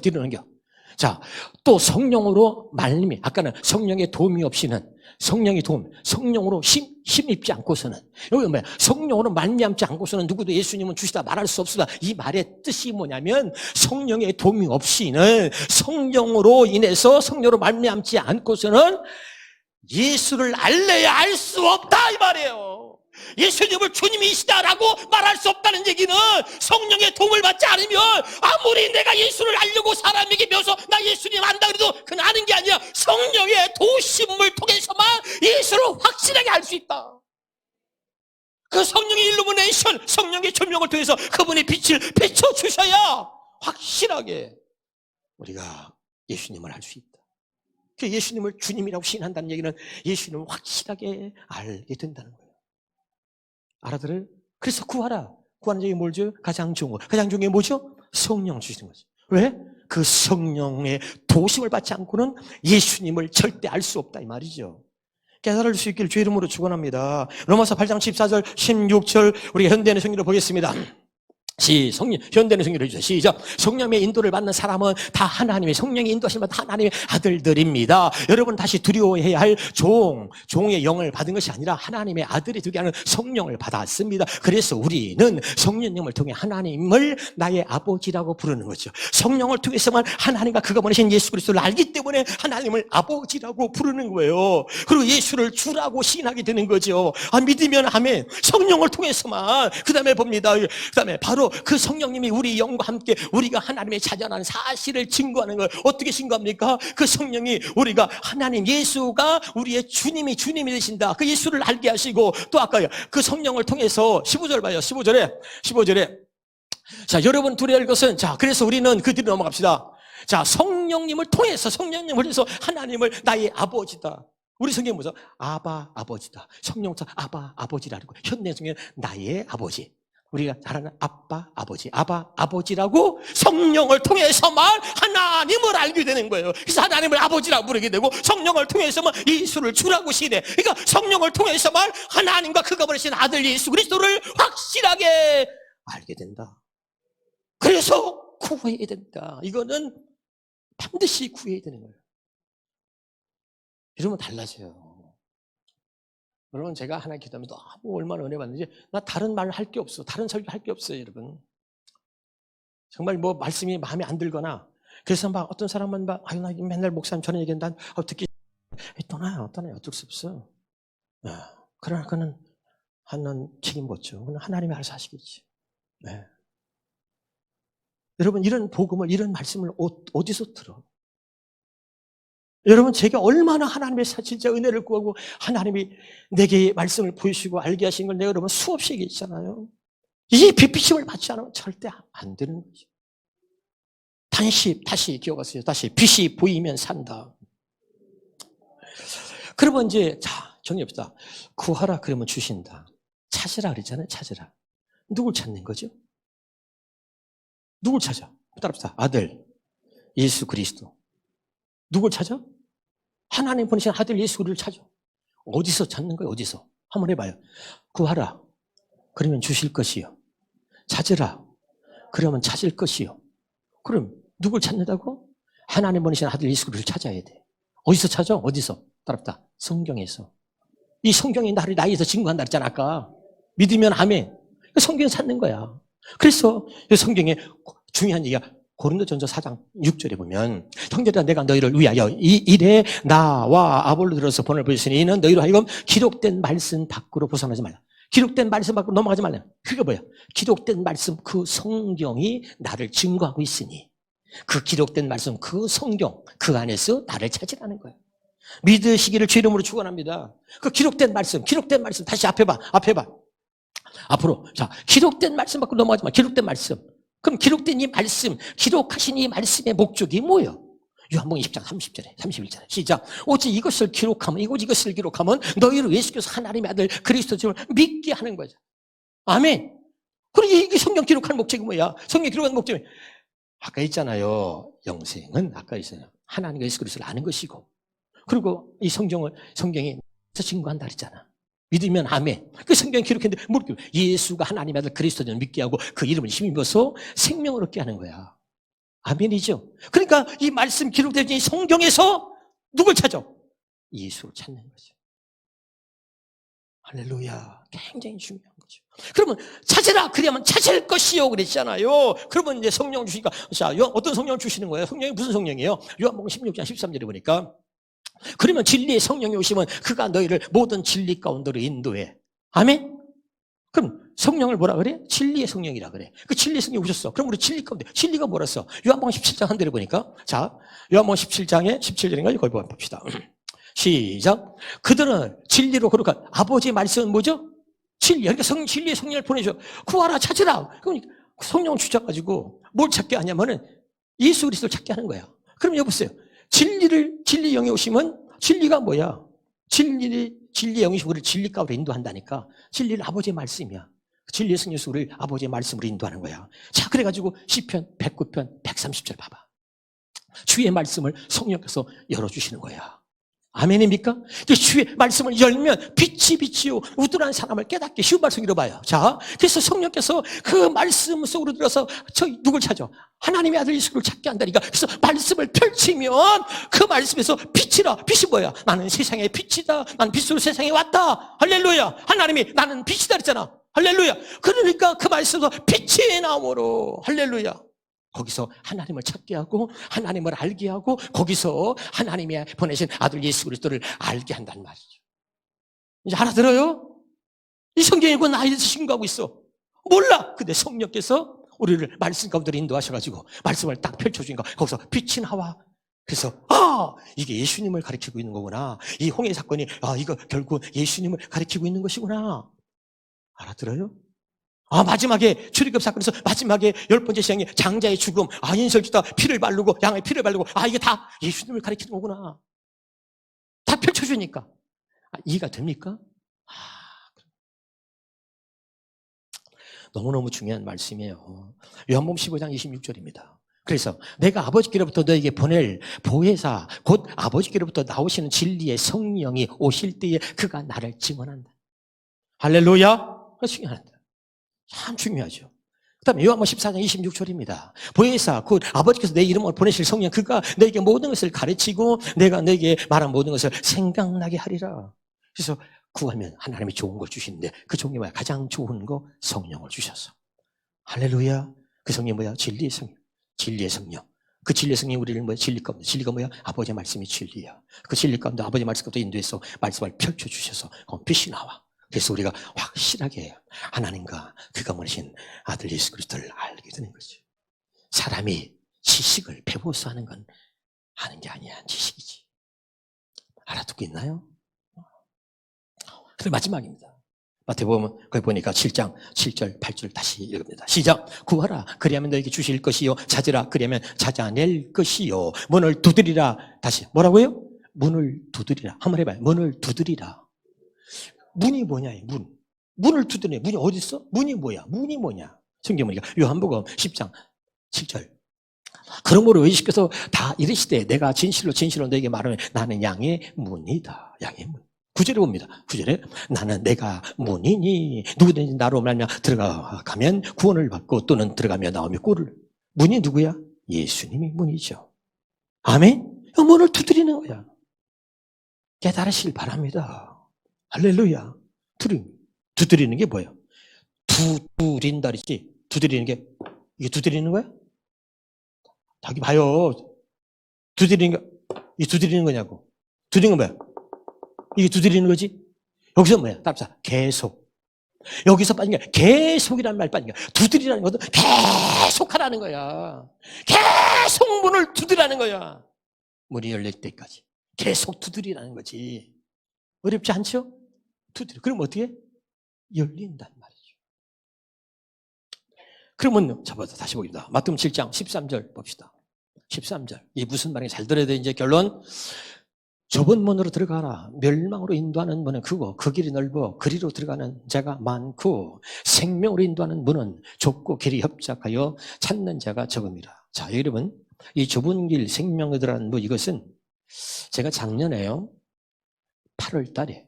자, 또 성령으로 말림이, 아까는 성령의 도움이 없이는, 성령으로 힘입지 않고서는, 여기 뭐야? 성령으로 말미암지 않고서는 누구도 예수님은 주시다 말할 수 없습니다. 이 말의 뜻이 뭐냐면 성령의 도움이 없이는, 성령으로 인해서 성령으로 말미암지 않고서는 예수를 알래야 알 수 없다 이 말이에요. 예수님을 주님이시다라고 말할 수 없다는 얘기는 성령의 도움을 받지 않으면 아무리 내가 예수를 알려고 사람에게 배워서 나 예수님 안다 그래도 그건 아는 게 아니야. 성령의 도우심을 통해서만 예수를 확실하게 알 수 있다. 그 성령의 일루미네이션, 성령의 조명을 통해서 그분의 빛을 비춰주셔야 확실하게 우리가 예수님을 알 수 있다. 예수님을 주님이라고 신한다는 얘기는 예수님을 확실하게 알게 된다는 거예요. 알아들어요? 그래서 구하라. 구하는 적이 뭐죠? 가장 좋은 거. 가장 좋은 게 뭐죠? 성령 주시는 거죠. 왜? 그 성령의 도심을 받지 않고는 예수님을 절대 알 수 없다 이 말이죠. 깨달을 수 있기를 주 이름으로 축원합니다. 로마서 8장 14절 16절 우리 현대인의 성경으로 보겠습니다. 현대는 성경을 해주세요. 시작. 성령의 인도를 받는 사람은 다 하나님의, 성령의 인도하시면 다 하나님의 아들들입니다. 여러분 다시 두려워해야 할 종의 영을 받은 것이 아니라 하나님의 아들이 되게 하는 성령을 받았습니다. 그래서 우리는 성령님을 통해 하나님을 나의 아버지라고 부르는 거죠. 성령을 통해서만 하나님과 그가 보내신 예수 그리스도를 알기 때문에 하나님을 아버지라고 부르는 거예요. 그리고 예수를 주라고 시인하게 되는 거죠. 믿으면 아멘. 성령을 통해서만. 그 다음에 봅니다. 그 다음에 바로 그 성령님이 우리 영과 함께 우리가 하나님의 자녀라는 사실을 증거하는 걸 어떻게 증거합니까? 그 성령이 우리가 하나님 예수가 우리의 주님이 되신다. 그 예수를 알게 하시고 또 아까 그 성령을 통해서 15절 봐요. 15절에 자, 여러분 둘이 할 것은 자, 그래서 우리는 그 뒤로 넘어갑시다. 자, 성령님을 통해서 하나님을 나의 아버지다. 우리 성경이 뭐죠? 아바 아버지다. 성령사 아바 아버지라는 거. 현대 성경은 나의 아버지. 우리가 잘 아는 아빠, 아버지, 아바, 아버지라고 성령을 통해서만 하나님을 알게 되는 거예요. 그래서 하나님을 아버지라고 부르게 되고 성령을 통해서만 예수를 주라고 시인해. 그러니까 성령을 통해서만 하나님과 그가 보내신 아들 예수 그리스도를 확실하게 알게 된다. 그래서 구해야 된다. 이거는 반드시 구해야 되는 거예요. 이러면 달라져요. 여러분 제가 하나님 기도하면 너무 얼마나 은혜 받는지 나 다른 말 할 게 없어. 다른 설교 할 게 없어요 여러분. 정말 뭐 말씀이 마음에 안 들거나 그래서 막 어떤 사람은 막 아유 나 맨날 목사님 저런 얘기는 난 듣기 떠나요. 어쩔 수 없어. 그러나 그는 하나님 책임 못 져. 그는 하나님이 알아서 하시겠지. 네. 여러분 이런 복음을 이런 말씀을 어디서 들어? 여러분 제가 얼마나 하나님의 진짜 은혜를 구하고 하나님이 내게 말씀을 보여주시고 알게 하신 걸 내가 여러분 수없이 얘기했잖아요. 이 빛비침을 받지 않으면 절대 안 되는 거죠. 다시 기억하세요. 다시 빛이 보이면 산다. 그러면 이제 자 정리합시다. 구하라 그러면 주신다. 찾으라 그랬잖아요. 찾으라. 누굴 찾는 거죠? 누굴 찾아? 따라합시다. 아들 예수 그리스도. 누굴 찾아? 하나님 보내신 아들 예수 그리스도를 찾아. 어디서 찾는 거예요? 어디서? 한번 해봐요. 구하라. 그러면 주실 것이요. 찾으라. 그러면 찾을 것이요. 그럼 누굴 찾는다고? 하나님 보내신 아들 예수 그리스도를 찾아야 돼. 어디서 찾아? 어디서? 따라합시다. 성경에서. 이 성경이 나를 나에서 증거한다 그랬잖아 아까. 믿으면 아멘. 성경 찾는 거야. 그래서 성경에 중요한 얘기가 고린도전서 4장 6절에 보면 형제들아 내가 너희를 위하여 이 일에 나와 아볼로들어서 본을 보였으니 이는 너희로 하여금 기록된 말씀 밖으로 벗어나지 말라. 기록된 말씀 밖으로 넘어가지 말라. 그게 뭐야? 기록된 말씀 그 성경이 나를 증거하고 있으니 그 기록된 말씀 그 성경 그 안에서 나를 찾으라는 거야. 믿으시기를 주 이름으로 축원합니다. 그 기록된 말씀 다시 앞에 봐. 앞으로 자 기록된 말씀 밖으로 넘어가지 마. 기록된 말씀. 그럼 기록된 이 말씀, 기록하신 이 말씀의 목적이 뭐예요? 요한복음 20장 30절에 31절에 시작. 오직 이것을 기록하면 너희를 예수께서 하나님의 아들 그리스도를 믿게 하는 거죠. 아멘. 그리고 이게 성경 기록하는 목적이 뭐야? 성경 기록하는 목적이 아까 있잖아요. 영생은 아까 있어요. 하나님과 예수 그리스도를 아는 것이고 그리고 이 성경이 증거한다 그랬잖아. 믿으면 아멘. 그 성경에 기록했는데 예수가 하나님의 아들 그리스도를 믿게 하고 그 이름을 힘입어서 생명을 얻게 하는 거야. 아멘이죠. 그러니까 이 말씀 기록된 이 성경에서 누굴 찾아? 예수를 찾는 거죠. 할렐루야. 굉장히 중요한 거죠. 그러면 찾으라 그러면 찾을 것이요 그랬잖아요. 그러면 이제 성령 주시니까 자 어떤 성령 주시는 거예요? 성령이 무슨 성령이에요? 요한복음 16장 13절에 보니까 그러면 진리의 성령이 오시면 그가 너희를 모든 진리 가운데로 인도해. 아멘? 그럼 성령을 뭐라 그래? 진리의 성령이라 그래. 그 진리의 성령이 오셨어. 그럼 우리 진리 가운데 진리가 뭐라 써? 요한복음 17장 한 대를 보니까 자 요한복음 17장에 17절인가 거기 봅시다. 시작. 그들은 진리로 거룩한 아버지의 말씀은 뭐죠? 진리. 그러니까 진리의 성령을 보내줘. 구하라 찾으라. 그럼 성령을 주셔가지고 뭘 찾게 하냐면은 예수 그리스도를 찾게 하는 거야. 그럼 여보세요. 진리 영이 오시면 진리가 뭐야? 진리의 영이 우리를 진리 가운데 인도한다니까. 진리는 아버지의 말씀이야. 진리의 성령이 우리를 아버지의 말씀으로 인도하는 거야. 자, 그래가지고 시편 109편 130절 봐봐. 주의 말씀을 성령께서 열어주시는 거야. 아멘입니까? 주의 말씀을 열면 빛이요 우둔한 사람을 깨닫게 쉬운 말씀 읽어봐요. 자, 그래서 성령께서 그 말씀 속으로 들어서 누굴 찾아? 하나님의 아들 예수를 찾게 한다니까. 그래서 말씀을 펼치면 그 말씀에서 빛이라. 빛이 뭐야? 나는 세상의 빛이다. 난 빛으로 세상에 왔다. 할렐루야. 하나님이 나는 빛이다 그랬잖아. 할렐루야. 그러니까 그 말씀에서 빛이 나오므로 할렐루야. 거기서 하나님을 찾게 하고 하나님을 알게 하고 거기서 하나님이 보내신 아들 예수 그리스도를 알게 한단 말이죠. 이제 알아들어요? 이 성경이 그 나에서 신고하고 있어. 몰라. 근데 성령께서 우리를 말씀 가운데로 인도하셔가지고 말씀을 딱 펼쳐주니까 거기서 빛이 나와. 그래서 이게 예수님을 가리키고 있는 거구나. 이 홍해 사건이 이거 결국 예수님을 가리키고 있는 것이구나. 알아들어요? 마지막에 출애굽 사건에서 마지막에 10번째 시행이 장자의 죽음, 인설주다 피를 바르고 양의 피를 바르고 이게 다 예수님을 가리키는 거구나. 다 펼쳐주니까 이해가 됩니까? 너무너무 중요한 말씀이에요. 요한복음 15장 26절입니다. 그래서 내가 아버지께로부터 너에게 보낼 보혜사 곧 아버지께로부터 나오시는 진리의 성령이 오실 때에 그가 나를 증언한다. 할렐루야. 중요한다. 참 중요하죠. 그 다음에 요한복음 14장 26절입니다. 보혜사 곧 아버지께서 내 이름으로 보내실 성령 그가 너에게 모든 것을 가르치고 내가 너에게 말한 모든 것을 생각나게 하리라. 그래서 구하면 하나님이 좋은 걸 주시는데 그 좋은 게 뭐야? 가장 좋은 거 성령을 주셔서. 할렐루야. 그 성령이 뭐야? 진리의 성령. 진리의 성령. 그 진리의 성령이 우리를 뭐야? 진리 가운데. 진리가 뭐야? 아버지의 말씀이 진리야. 그 진리 가운데 아버지의 말씀 가운데 인도해서 말씀을 펼쳐주셔서 그건 빛이 나와. 그래서 우리가 확실하게 하나님과 그가 보내신 아들 예수 그리스도를 알게 되는 거죠. 사람이 지식을 배워서 하는 건 하는 게 아니야. 지식이지. 알아듣고 있나요? 그리고 마지막입니다. 마태복음 거기 보니까 7장 7절 8절 다시 읽습니다. 시작. 구하라 그리하면 너에게 주실 것이요 찾으라 그리하면 찾아낼 것이요 문을 두드리라. 다시 뭐라고요? 문을 두드리라. 한번 해봐요. 문을 두드리라. 문이 뭐냐? 문을 두드리네. 문이 어디 있어? 문이 뭐야? 문이 뭐냐? 성경 보니까 요한복음 10장 7절. 그러므로 예수께서 다 이르시되 내가 진실로 너에게 말하면 나는 양의 문이다. 양의 문. 9절에 봅니다. 9절에 나는 내가 문이니 누구든지 나로 말미암아 들어가면 구원을 받고 또는 들어가며 나오며 꼴을. 문이 누구야? 예수님이 문이죠. 아멘? 문을 두드리는 거야. 깨달으시길 바랍니다. 할렐루야. 두드리는 게 뭐예요? 두드린다 그랬지? 두드리는 게 이게 두드리는 거야? 자기 봐요. 두드리는 게 이게 두드리는 거냐고. 두드리는 건 뭐야? 이게 두드리는 거지? 여기서 뭐야? 답사. 계속. 여기서 빠진 게 계속이라는 말 빠진 게 두드리라는 것도 계속 하라는 거야. 계속 문을 두드리라는 거야. 문이 열릴 때까지. 계속 두드리라는 거지. 어렵지 않죠? 두드려. 그럼 어떻게? 열린단 말이죠. 그러면 잡아서 다시 보겠습니다. 마태복음 7장 13절 봅시다. 13절. 이 무슨 말인지 잘 들어야 돼. 이제 결론. 좁은 문으로 들어가라. 멸망으로 인도하는 문은 크고 그 길이 넓어 그리로 들어가는 자가 많고 생명으로 인도하는 문은 좁고 길이 협착하여 찾는 자가 적음이라. 자, 여러분 이 좁은 길 생명으로 들어가는 문 이것은 제가 작년에요 8월 달에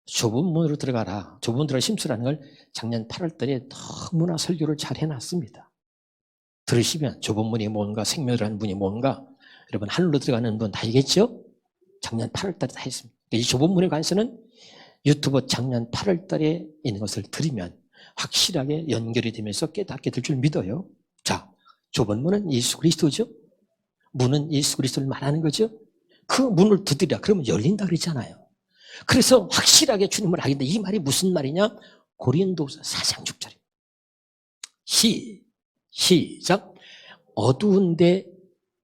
좁은 문으로 들어가라. 좁은 문으로 들어가 심수라는 걸 작년 8월 달에 너무나 설교를 잘 해놨습니다. 들으시면 좁은 문이 뭔가 생명으로 들어가는 문이 뭔가 여러분 하늘로 들어가는 문 다 알겠죠? 작년 8월 달에 다 했습니다. 이 좁은 문에 관해서는 유튜브 작년 8월 달에 있는 것을 들으면 확실하게 연결이 되면서 깨닫게 될 줄 믿어요. 자, 좁은 문은 예수 그리스도죠. 문은 예수 그리스도를 말하는 거죠. 그 문을 두드리라. 그러면 열린다 그랬잖아요. 그래서 확실하게 주님을 알겠는데 이 말이 무슨 말이냐? 고린도서 4장 6절입니다. 시작. 어두운데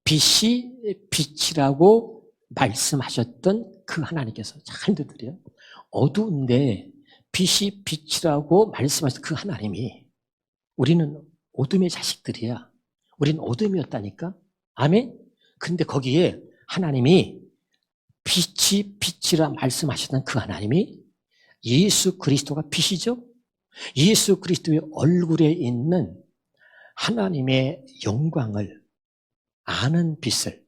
빛이 빛이라고 말씀하셨던 그 하나님께서 잘 들으세요. 어두운데 빛이 빛이라고 말씀하셨던 그 하나님이 우리는 어둠의 자식들이야. 우리는 어둠이었다니까. 아멘? 그런데 거기에 하나님이 빛이 빛이라 말씀하셨던 그 하나님이 예수 그리스도가 빛이죠. 예수 그리스도의 얼굴에 있는 하나님의 영광을 아는 빛을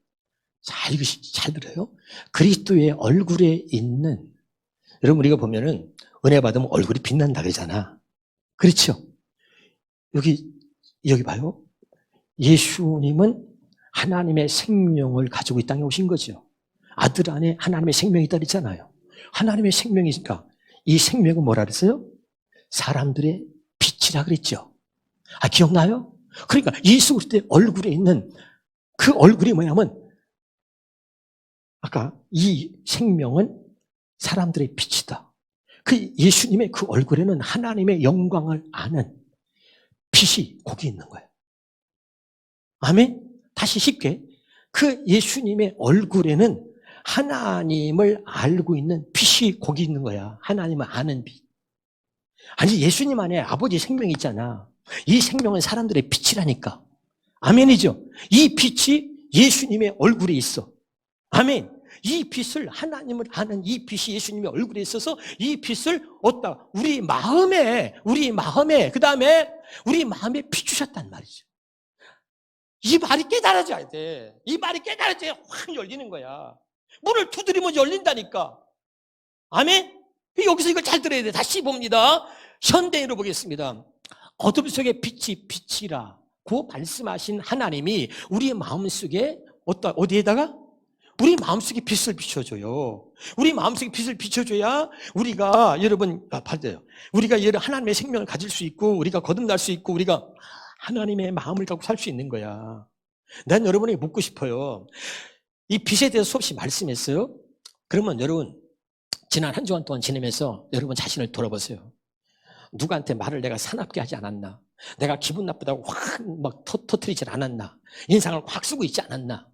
잘 들어요. 그리스도의 얼굴에 있는 여러분 우리가 보면은 은혜 받으면 얼굴이 빛난다 그러잖아. 그렇죠? 여기 봐요. 예수님은 하나님의 생명을 가지고 이 땅에 오신 거죠. 아들 안에 하나님의 생명이 있다 그랬잖아요. 하나님의 생명이 있으니까 이 생명은 뭐라 그랬어요? 사람들의 빛이라 그랬죠. 아, 기억나요? 그러니까 예수 그리스도의 얼굴에 있는 그 얼굴이 뭐냐면 아까 이 생명은 사람들의 빛이다. 그 예수님의 그 얼굴에는 하나님의 영광을 아는 빛이 거기 있는 거예요. 아멘? 다시 쉽게 그 예수님의 얼굴에는 하나님을 알고 있는 빛이 거기 있는 거야. 하나님을 아는 빛. 아니 예수님 안에 아버지 생명이 있잖아. 이 생명은 사람들의 빛이라니까. 아멘이죠? 이 빛이 예수님의 얼굴에 있어. 아멘. 이 빛을 하나님을 아는 이 빛이 예수님의 얼굴에 있어서 이 빛을 얻다. 우리 마음에 그 다음에 우리 마음에 비추셨단 말이죠. 이 말이 깨달아져야 돼. 이 말이 깨달아져야 확 열리는 거야. 문을 두드리면 열린다니까. 아멘. 여기서 이걸 잘 들어야 돼. 다시 봅니다. 현대인으로 보겠습니다. 어둠 속에 빛이 빛이라고 말씀하신 하나님이 우리의 마음속에 어디에다가? 우리 마음속에 빛을 비춰줘요. 우리 마음속에 빛을 비춰줘야 우리가 여러분 받아요. 우리가 하나님의 생명을 가질 수 있고 우리가 거듭날 수 있고 우리가 하나님의 마음을 갖고 살 수 있는 거야. 난 여러분에게 묻고 싶어요. 이 빛에 대해서 수없이 말씀했어요. 그러면 여러분 지난 한 주간 동안 지내면서 여러분 자신을 돌아보세요. 누구한테 말을 내가 사납게 하지 않았나? 내가 기분 나쁘다고 확 막 터뜨리질 않았나? 인상을 확 쓰고 있지 않았나?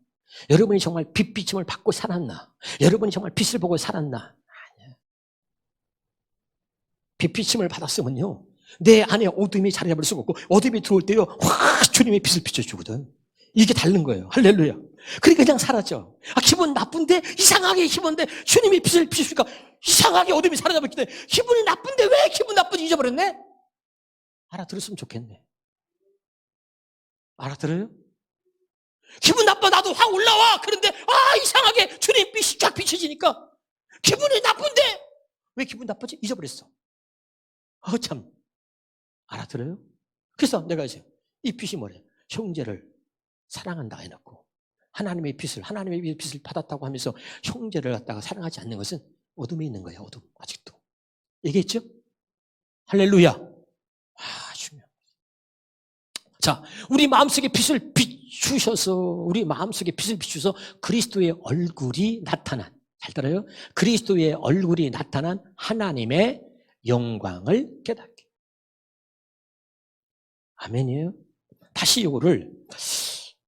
여러분이 정말 빛비침을 받고 살았나? 여러분이 정말 빛을 보고 살았나? 아니야. 빛비침을 받았으면요, 내 안에 어둠이 자리 잡을 수가 없고, 어둠이 들어올 때요, 확 주님의 빛을 비춰주거든. 이게 다른 거예요. 할렐루야. 그러니까 그냥 사라져. 기분 나쁜데, 이상하게 기분인데, 주님이 빛을 비추니까 이상하게 어둠이 사라져버렸기 때문에, 기분이 나쁜데 왜 기분 나쁜지 잊어버렸네? 알아들었으면 좋겠네. 알아들어요? 기분 나빠, 나도 확 올라와. 그런데, 이상하게 주님 빛이 쫙 비춰지니까, 기분이 나쁜데, 왜 기분 나쁘지? 잊어버렸어. 참. 알아들어요? 그래서 내가 이제, 이 빛이 뭐래? 형제를 사랑한다 해놓고, 하나님의 빛을 받았다고 하면서 형제를 갖다가 사랑하지 않는 것은 어둠에 있는 거야, 어둠. 아직도. 얘기했죠? 할렐루야. 중요합니다. 자, 우리 마음속에 빛을 비추셔서, 우리 마음속에 빛을 비추셔서 그리스도의 얼굴이 나타난, 잘 들어요? 그리스도의 얼굴이 나타난 하나님의 영광을 깨닫게. 아멘이에요? 다시 이거를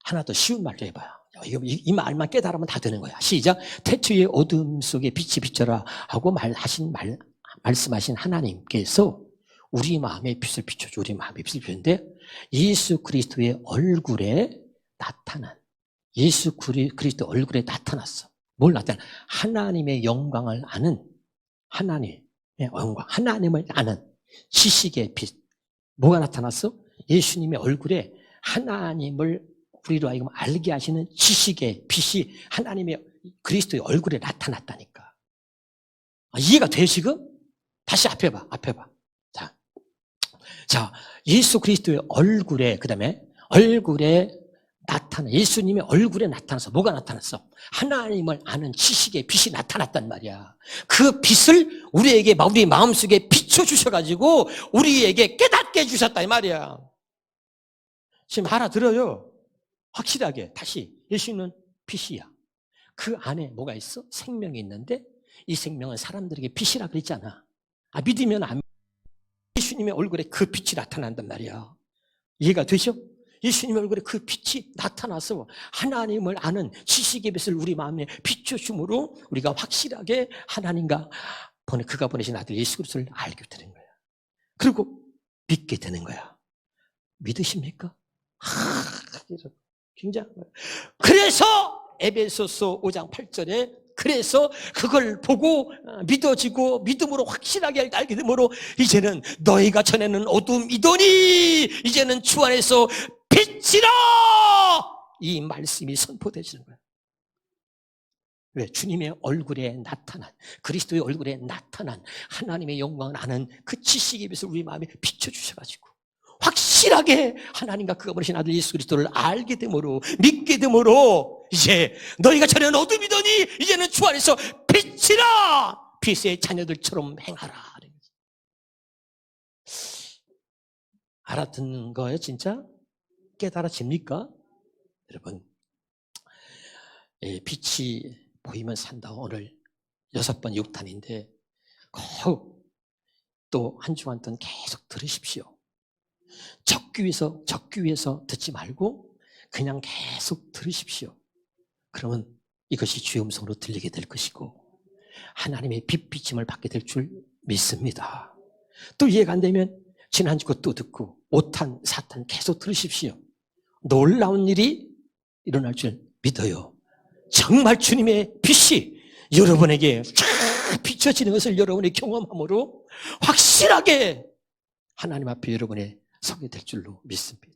하나 더 쉬운 말로 해봐요. 이 말만 깨달으면 다 되는 거야. 시작. 태초의 어둠 속에 빛이 비쳐라 하고 말씀하신 하나님께서 우리 마음의 빛을 비춰줘. 우리 마음의 빛을 비추는데 예수 그리스도의 얼굴에 나타난, 예수 그리스도 얼굴에 나타났어. 뭘 나타나? 하나님의 영광을 아는, 하나님의 영광, 하나님을 아는 지식의 빛. 뭐가 나타났어? 예수님의 얼굴에 하나님을 우리로 하여금 알게 하시는 지식의 빛이 하나님의 그리스도의 얼굴에 나타났다니까. 이해가 돼 지금? 다시 앞에 봐. 자, 예수 그리스도의 얼굴에, 그 다음에 얼굴에 나타나, 예수님의 얼굴에 나타나서 뭐가 나타났어? 하나님을 아는 지식의 빛이 나타났단 말이야. 그 빛을 우리에게, 우리 마음속에 비춰주셔가지고 우리에게 깨닫게 해주셨다 이 말이야. 지금 알아들어요? 확실하게. 다시, 예수님은 빛이야. 그 안에 뭐가 있어? 생명이 있는데 이 생명은 사람들에게 빛이라 그랬잖아. 믿으면 안, 예수님의 얼굴에 그 빛이 나타난단 말이야. 이해가 되죠? 예수님의 얼굴에 그 빛이 나타나서 하나님을 아는 지식의 빛을 우리 마음에 비춰줌으로 우리가 확실하게 하나님과 그가 보내신 아들 예수 그리스도를 알게 되는 거야. 그리고 믿게 되는 거야. 믿으십니까? 굉장한 거예요. 그래서 에베소서 5장 8절에 그래서 그걸 보고 믿어지고 믿음으로 확실하게 알게 되므로 이제는 너희가 전에는 어둠이더니 이제는 주 안에서 빛이라, 이 말씀이 선포되시는 거예요. 왜? 주님의 얼굴에 나타난, 그리스도의 얼굴에 나타난 하나님의 영광을 아는 그 지식의 빛을 우리 마음에 비춰주셔가지고 확실하게 하나님과 그가 보내신 아들 예수 그리스도를 알게 되므로, 믿게 되므로 이제 너희가 전에는 어둠이더니 이제는 주 안에서 빛이라, 빛의 자녀들처럼 행하라. 알아듣는 거예요 진짜? 깨달아집니까? 여러분, 빛이 보이면 산다. 오늘 6번 6탄인데 또 한 주간 동안 계속 들으십시오. 적귀에서 듣지 말고 그냥 계속 들으십시오. 그러면 이것이 주의 음성으로 들리게 될 것이고 하나님의 빛비침을 받게 될 줄 믿습니다. 또 이해가 안 되면 지난주 것도 듣고 5탄, 4탄 계속 들으십시오. 놀라운 일이 일어날 줄 믿어요. 정말 주님의 빛이 여러분에게 쫙 비춰지는 것을 여러분이 경험함으로 확실하게 하나님 앞에 여러분의 서게 될 줄로 믿습니다.